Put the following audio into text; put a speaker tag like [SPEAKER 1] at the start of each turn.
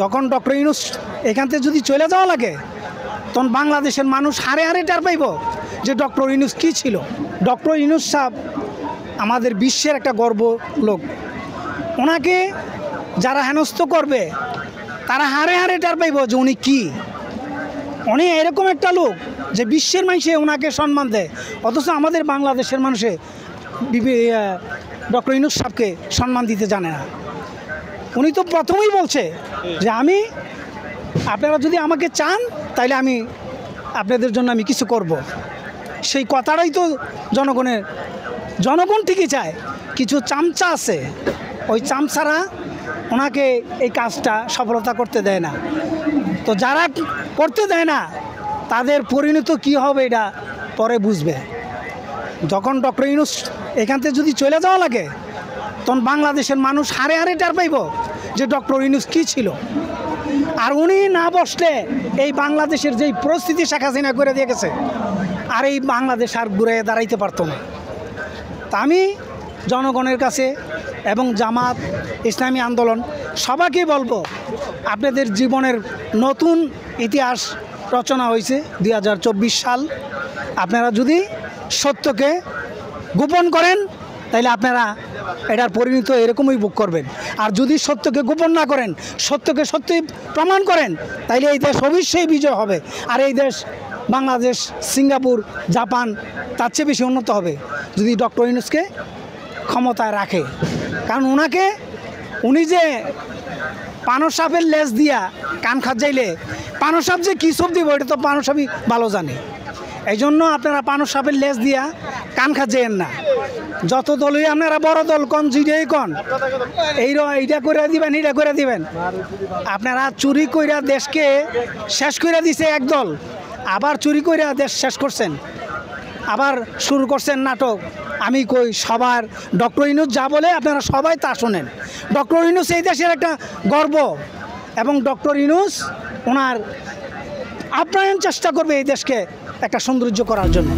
[SPEAKER 1] যখন ডক্টর ইউনূস এখান থেকে যদি চলে যাওয়া লাগে তখন বাংলাদেশের মানুষ হারে হারে টের পাইব যে ডক্টর ইউনূস কী ছিল। ডক্টর ইউনূস সাহেব আমাদের বিশ্বের একটা গর্ব লোক। ওনাকে যারা হেনস্থ করবে তারা হারে হারে টের পাইব যে উনি কী। উনি এরকম একটা লোক যে বিশ্বের মানুষে ওনাকে সম্মান দেয়, অথচ আমাদের বাংলাদেশের মানুষে ডক্টর ইউনূস সাহেবকে সম্মান দিতে জানে না। উনি তো প্রথমেই বলছে যে আপনারা যদি আমাকে চান তাহলে আমি আপনাদের জন্য আমি কিছু করব। সেই কথাটাই তো জনগণ ঠিকই চায়, কিছু চামচা আছে, ওই চামচারা ওনাকে এই কাজটা সফলতা করতে দেয় না। তো যারা করতে দেয় না তাদের পরিণত কী হবে এটা পরে বুঝবে। যখন ডক্টর ইউনূস এখান থেকে যদি চলে যাওয়া লাগে তখন বাংলাদেশের মানুষ হারে হারে টের পাইব যে ডক্টর ইউনূস কী ছিল। আর উনি না বসলে এই বাংলাদেশের যেই পরিস্থিতি শেখ হাসিনা করে দিয়ে গেছে আর এই বাংলাদেশ আর ঘুরে দাঁড়াইতে পারতো না। তা আমি জনগণের কাছে এবং জামাত ইসলামী আন্দোলন সবাইকে বলবো, আপনাদের জীবনের নতুন ইতিহাস রচনা হয়েছে 2024 সাল। আপনারা যদি সত্যকে গোপন করেন তাহলে আপনারা এটার পরিণত এরকমই ভোগ করবেন। আর যদি সত্যকে গোপন না করেন, সত্যকে সত্যই প্রমাণ করেন, তাইলে এই দেশ অবশ্যই বিজয় হবে। আর এই দেশ বাংলাদেশ, সিঙ্গাপুর, জাপান তার চেয়ে বেশি উন্নত হবে যদি ডক্টর ইউনূসকে ক্ষমতায় রাখে। কারণ উনি যে পানো সাপের লেজ দিয়া কান খাজাইলে পানো সাপ যে কী সব দিব এটা তো পানো সাপই ভালো জানে। এই জন্য আপনারা পানো সাপের লেজ দিয়া কান খাজাইয়েন না। যত দলই আপনারা বড় দল কন, জিডিআই কন, এইটা করে দিবেন, এইটা করে দিবেন। আপনারা চুরি কইরা দেশকে শেষ করে দিছে একদল, আবার চুরি কইরা দেশ শেষ করছেন, আবার শুরু করছেন নাটক। আমি কই সবার ডক্টর ইউনূস যা বলে আপনারা সবাই তা শোনেন। ডক্টর ইউনূস এই দেশের একটা গর্ব এবং ডক্টর ইউনূস ওনার আপ্যায়ন চেষ্টা করবে এই দেশকে একটা সৌন্দর্য করার জন্য।